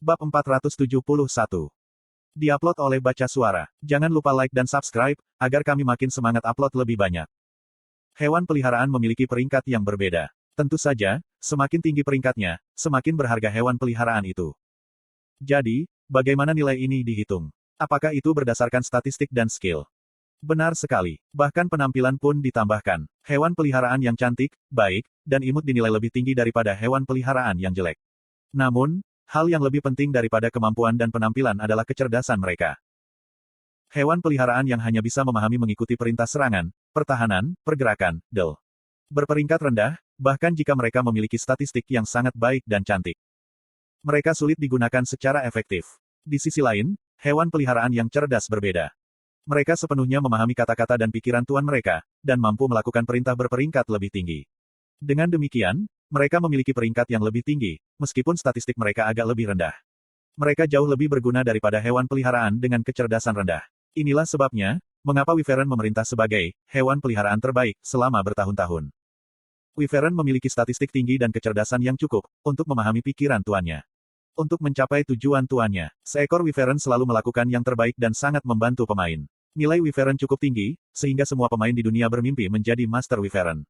Bab 471. Diupload oleh Baca Suara. Jangan lupa like dan subscribe, agar kami makin semangat upload lebih banyak. Hewan peliharaan memiliki peringkat yang berbeda. Tentu saja, semakin tinggi peringkatnya, semakin berharga hewan peliharaan itu. Jadi, bagaimana nilai ini dihitung? Apakah itu berdasarkan statistik dan skill? Benar sekali. Bahkan penampilan pun ditambahkan. Hewan peliharaan yang cantik, baik, dan imut dinilai lebih tinggi daripada hewan peliharaan yang jelek. Namun, hal yang lebih penting daripada kemampuan dan penampilan adalah kecerdasan mereka. Hewan peliharaan yang hanya bisa memahami mengikuti perintah serangan, pertahanan, pergerakan, berperingkat rendah, bahkan jika mereka memiliki statistik yang sangat baik dan cantik. Mereka sulit digunakan secara efektif. Di sisi lain, hewan peliharaan yang cerdas berbeda. Mereka sepenuhnya memahami kata-kata dan pikiran tuan mereka, dan mampu melakukan perintah berperingkat lebih tinggi. Dengan demikian, mereka memiliki peringkat yang lebih tinggi, meskipun statistik mereka agak lebih rendah. Mereka jauh lebih berguna daripada hewan peliharaan dengan kecerdasan rendah. Inilah sebabnya, mengapa Wyvern memerintah sebagai hewan peliharaan terbaik selama bertahun-tahun. Wyvern memiliki statistik tinggi dan kecerdasan yang cukup untuk memahami pikiran tuannya. Untuk mencapai tujuan tuannya, seekor Wyvern selalu melakukan yang terbaik dan sangat membantu pemain. Nilai Wyvern cukup tinggi, sehingga semua pemain di dunia bermimpi menjadi Master Wyvern.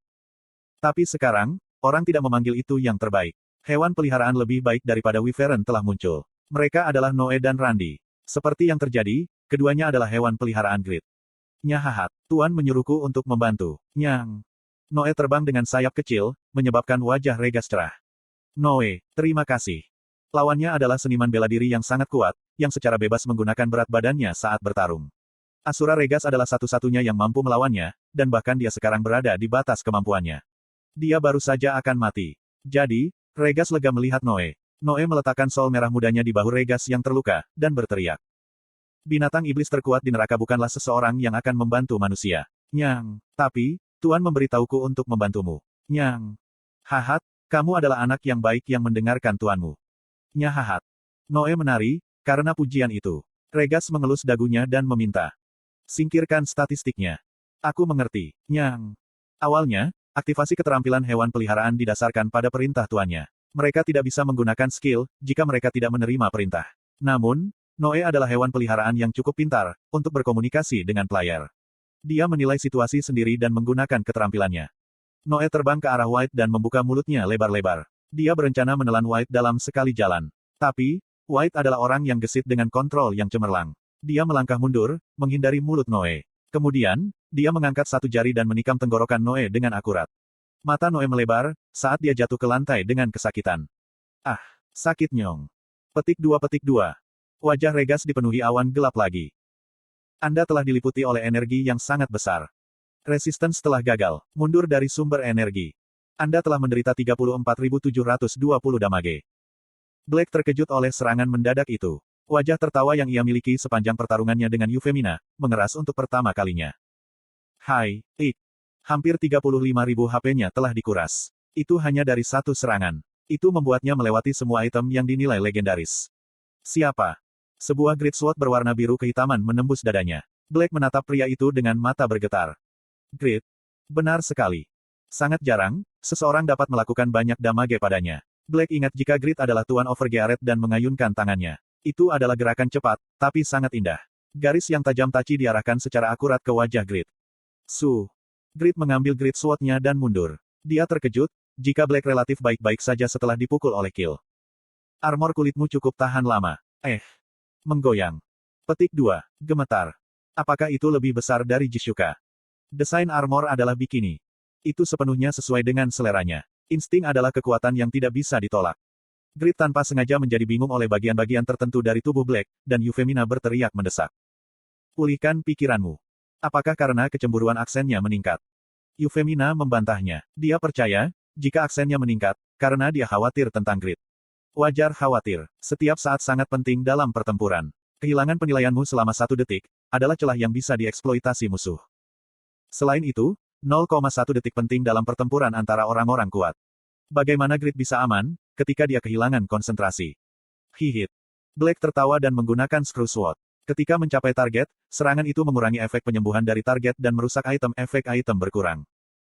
Tapi sekarang, orang tidak memanggil itu yang terbaik. Hewan peliharaan lebih baik daripada Wyvern telah muncul. Mereka adalah Noe dan Randy. Seperti yang terjadi, keduanya adalah hewan peliharaan Grid. Nyahahat, Tuan menyuruhku untuk membantu. Nyang. Noe terbang dengan sayap kecil, menyebabkan wajah Regas cerah. Noe, terima kasih. Lawannya adalah seniman bela diri yang sangat kuat, yang secara bebas menggunakan berat badannya saat bertarung. Asura Regas adalah satu-satunya yang mampu melawannya, dan bahkan dia sekarang berada di batas kemampuannya. Dia baru saja akan mati. Jadi, Regas lega melihat Noe. Noe meletakkan sol merah mudanya di bahu Regas yang terluka, dan berteriak. Binatang iblis terkuat di neraka bukanlah seseorang yang akan membantu manusia. Nyang. Tapi, Tuan memberitahuku untuk membantumu. Nyang. Hahat, kamu adalah anak yang baik yang mendengarkan tuanmu. Nyahahat. Noe menari, karena pujian itu. Regas mengelus dagunya dan meminta. Singkirkan statistiknya. Aku mengerti. Nyang. Awalnya, aktivasi keterampilan hewan peliharaan didasarkan pada perintah tuannya. Mereka tidak bisa menggunakan skill, jika mereka tidak menerima perintah. Namun, Noe adalah hewan peliharaan yang cukup pintar, untuk berkomunikasi dengan player. Dia menilai situasi sendiri dan menggunakan keterampilannya. Noe terbang ke arah White dan membuka mulutnya lebar-lebar. Dia berencana menelan White dalam sekali jalan. Tapi, White adalah orang yang gesit dengan kontrol yang cemerlang. Dia melangkah mundur, menghindari mulut Noe. Kemudian, dia mengangkat satu jari dan menikam tenggorokan Noe dengan akurat. Mata Noe melebar, saat dia jatuh ke lantai dengan kesakitan. Ah, sakit nyong. Petik 2. Wajah Regas dipenuhi awan gelap lagi. Anda telah diliputi oleh energi yang sangat besar. Resistance telah gagal, mundur dari sumber energi. Anda telah menderita 34.720 damage. Black terkejut oleh serangan mendadak itu. Wajah tertawa yang ia miliki sepanjang pertarungannya dengan Euphemina, mengeras untuk pertama kalinya. Hai, hampir 35.000 HP-nya telah dikuras. Itu hanya dari satu serangan. Itu membuatnya melewati semua item yang dinilai legendaris. Siapa? Sebuah Great Sword berwarna biru kehitaman menembus dadanya. Black menatap pria itu dengan mata bergetar. Great? Benar sekali. Sangat jarang, seseorang dapat melakukan banyak damage padanya. Black ingat jika Great adalah Tuan Overgearet dan mengayunkan tangannya. Itu adalah gerakan cepat, tapi sangat indah. Garis yang tajam taci diarahkan secara akurat ke wajah Great. Great mengambil Great Sword-nya dan mundur. Dia terkejut, jika Black relatif baik-baik saja setelah dipukul oleh Kill. Armor kulitmu cukup tahan lama. Menggoyang. Petik 2. Gemetar. Apakah itu lebih besar dari Jishuka? Desain armor adalah bikini. Itu sepenuhnya sesuai dengan seleranya. Insting adalah kekuatan yang tidak bisa ditolak. Grid tanpa sengaja menjadi bingung oleh bagian-bagian tertentu dari tubuh Black, dan Euphemina berteriak mendesak. Pulihkan pikiranmu. Apakah karena kecemburuan aksennya meningkat? Euphemina membantahnya. Dia percaya, jika aksennya meningkat, karena dia khawatir tentang Grid. Wajar khawatir. Setiap saat sangat penting dalam pertempuran. Kehilangan penilaianmu selama 1 detik, adalah celah yang bisa dieksploitasi musuh. Selain itu, 0,1 detik penting dalam pertempuran antara orang-orang kuat. Bagaimana Grid bisa aman, ketika dia kehilangan konsentrasi? Hihit. Black tertawa dan menggunakan Screw Sword. Ketika mencapai target, serangan itu mengurangi efek penyembuhan dari target dan merusak efek item berkurang.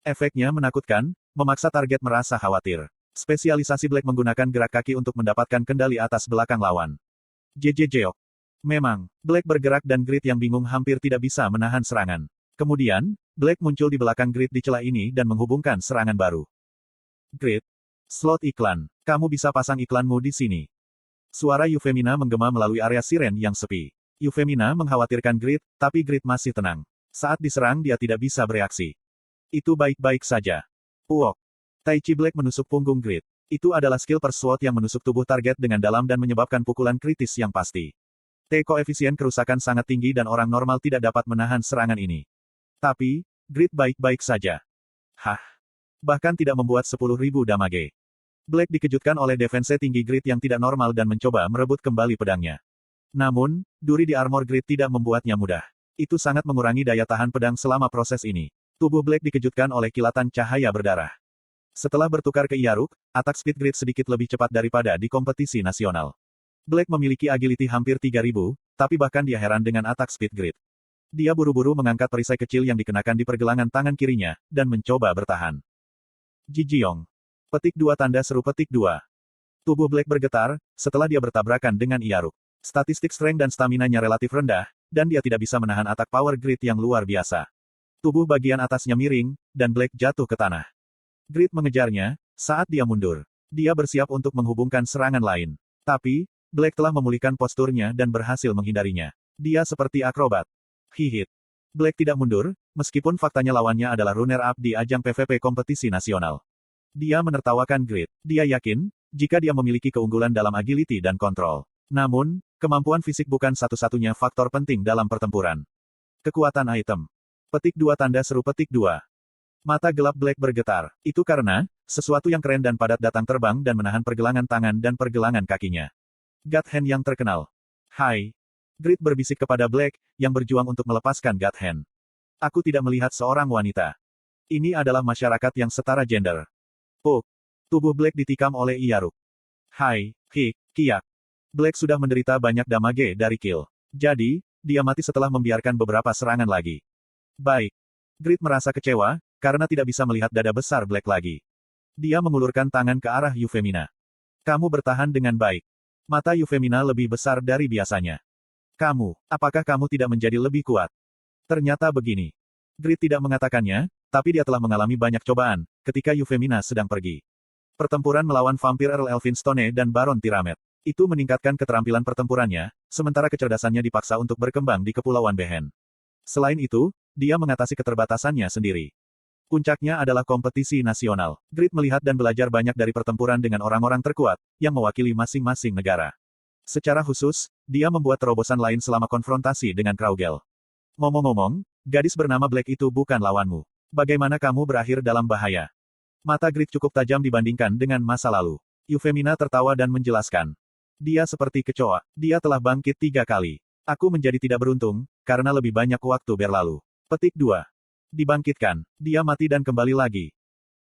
Efeknya menakutkan, memaksa target merasa khawatir. Spesialisasi Black menggunakan gerak kaki untuk mendapatkan kendali atas belakang lawan. Jeok. Memang, Black bergerak dan Grid yang bingung hampir tidak bisa menahan serangan. Kemudian, Black muncul di belakang Grid di celah ini dan menghubungkan serangan baru. Grid. Slot iklan. Kamu bisa pasang iklanmu di sini. Suara Euphemina menggema melalui area siren yang sepi. Euphemina mengkhawatirkan Grid, tapi Grid masih tenang. Saat diserang dia tidak bisa bereaksi. Itu baik-baik saja. Uok. Tai Chi Black menusuk punggung Grid. Itu adalah skill Persuade yang menusuk tubuh target dengan dalam dan menyebabkan pukulan kritis yang pasti. Koefisien kerusakan sangat tinggi dan orang normal tidak dapat menahan serangan ini. Tapi, Grid baik-baik saja. Hah. Bahkan tidak membuat 10.000 damage. Black dikejutkan oleh defense tinggi Grid yang tidak normal dan mencoba merebut kembali pedangnya. Namun, duri di armor Grid tidak membuatnya mudah. Itu sangat mengurangi daya tahan pedang selama proses ini. Tubuh Black dikejutkan oleh kilatan cahaya berdarah. Setelah bertukar ke Iyaruk, atak speed Grid sedikit lebih cepat daripada di kompetisi nasional. Black memiliki agility hampir 3.000, tapi bahkan dia heran dengan atak speed Grid. Dia buru-buru mengangkat perisai kecil yang dikenakan di pergelangan tangan kirinya, dan mencoba bertahan. Jijiong. Petik 2 tanda seru petik 2. Tubuh Black bergetar, setelah dia bertabrakan dengan Iyaruk. Statistik strength dan stamina-nya relatif rendah, dan dia tidak bisa menahan atak power Grid yang luar biasa. Tubuh bagian atasnya miring, dan Black jatuh ke tanah. Grid mengejarnya, saat dia mundur. Dia bersiap untuk menghubungkan serangan lain. Tapi, Black telah memulihkan posturnya dan berhasil menghindarinya. Dia seperti akrobat. Hihit. Black tidak mundur, meskipun faktanya lawannya adalah runner-up di ajang PvP kompetisi nasional. Dia menertawakan Grid. Dia yakin, jika dia memiliki keunggulan dalam agility dan kontrol. Namun, kemampuan fisik bukan satu-satunya faktor penting dalam pertempuran. Kekuatan item. Petik 2 tanda seru petik 2. Mata gelap Black bergetar. Itu karena, sesuatu yang keren dan padat datang terbang dan menahan pergelangan tangan dan pergelangan kakinya. God Hand yang terkenal. Hai. Grid berbisik kepada Black, yang berjuang untuk melepaskan God Hand. Aku tidak melihat seorang wanita. Ini adalah masyarakat yang setara gender. Oh. Tubuh Black ditikam oleh Iyaruk. Hai, kiak. Black sudah menderita banyak damage dari kill. Jadi, dia mati setelah membiarkan beberapa serangan lagi. Baik. Grid merasa kecewa, karena tidak bisa melihat dada besar Black lagi. Dia mengulurkan tangan ke arah Euphemina. Kamu bertahan dengan baik. Mata Euphemina lebih besar dari biasanya. Apakah kamu tidak menjadi lebih kuat? Ternyata begini. Grid tidak mengatakannya, tapi dia telah mengalami banyak cobaan, ketika Euphemina sedang pergi. Pertempuran melawan vampir Earl Elphinstone dan Baron Tiramet. Itu meningkatkan keterampilan pertempurannya, sementara kecerdasannya dipaksa untuk berkembang di Kepulauan Behen. Selain itu, dia mengatasi keterbatasannya sendiri. Puncaknya adalah kompetisi nasional. Grid melihat dan belajar banyak dari pertempuran dengan orang-orang terkuat, yang mewakili masing-masing negara. Secara khusus, dia membuat terobosan lain selama konfrontasi dengan Kraugel. Ngomong-ngomong, gadis bernama Black itu bukan lawanmu. Bagaimana kamu berakhir dalam bahaya? Mata Grid cukup tajam dibandingkan dengan masa lalu. Euphemina tertawa dan menjelaskan. Dia seperti kecoa, dia telah bangkit 3 kali. Aku menjadi tidak beruntung, karena lebih banyak waktu berlalu. Petik 2. Dibangkitkan. Dia mati dan kembali lagi.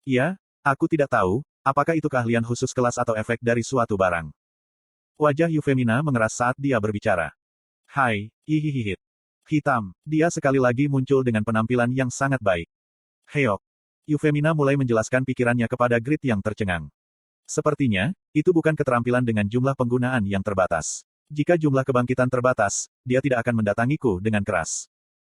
Iya, aku tidak tahu, apakah itu keahlian khusus kelas atau efek dari suatu barang. Wajah Euphemina mengeras saat dia berbicara. Hai, hihihihit. Hitam. Dia sekali lagi muncul dengan penampilan yang sangat baik. Heok. Euphemina mulai menjelaskan pikirannya kepada Grid yang tercengang. Sepertinya, itu bukan keterampilan dengan jumlah penggunaan yang terbatas. Jika jumlah kebangkitan terbatas, dia tidak akan mendatangiku dengan keras.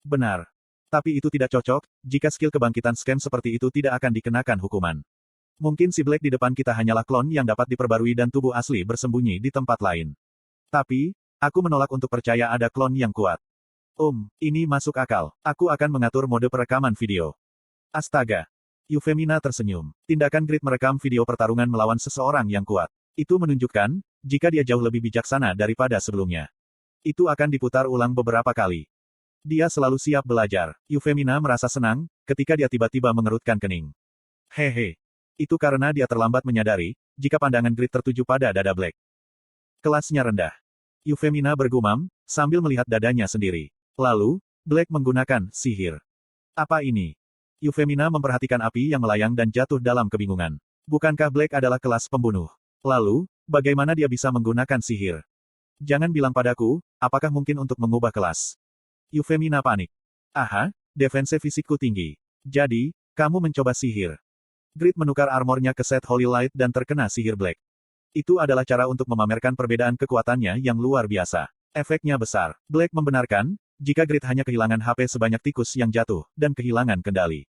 Benar. Tapi itu tidak cocok, jika skill kebangkitan scam seperti itu tidak akan dikenakan hukuman. Mungkin si Black di depan kita hanyalah klon yang dapat diperbarui dan tubuh asli bersembunyi di tempat lain. Tapi, aku menolak untuk percaya ada klon yang kuat. Ini masuk akal. Aku akan mengatur mode perekaman video. Astaga. Euphemina tersenyum. Tindakan Grid merekam video pertarungan melawan seseorang yang kuat. Itu menunjukkan, jika dia jauh lebih bijaksana daripada sebelumnya. Itu akan diputar ulang beberapa kali. Dia selalu siap belajar. Euphemina merasa senang, ketika dia tiba-tiba mengerutkan kening. Hehe. Itu karena dia terlambat menyadari, jika pandangan Grid tertuju pada dada Black. Kelasnya rendah. Euphemina bergumam, sambil melihat dadanya sendiri. Lalu, Black menggunakan sihir. Apa ini? Euphemina memperhatikan api yang melayang dan jatuh dalam kebingungan. Bukankah Black adalah kelas pembunuh? Lalu, bagaimana dia bisa menggunakan sihir? Jangan bilang padaku, apakah mungkin untuk mengubah kelas? Euphemina panik. Aha, defense fisikku tinggi. Jadi, kamu mencoba sihir. Grid menukar armornya ke set Holy Light dan terkena sihir Black. Itu adalah cara untuk memamerkan perbedaan kekuatannya yang luar biasa. Efeknya besar. Black membenarkan, jika Grid hanya kehilangan HP sebanyak tikus yang jatuh, dan kehilangan kendali.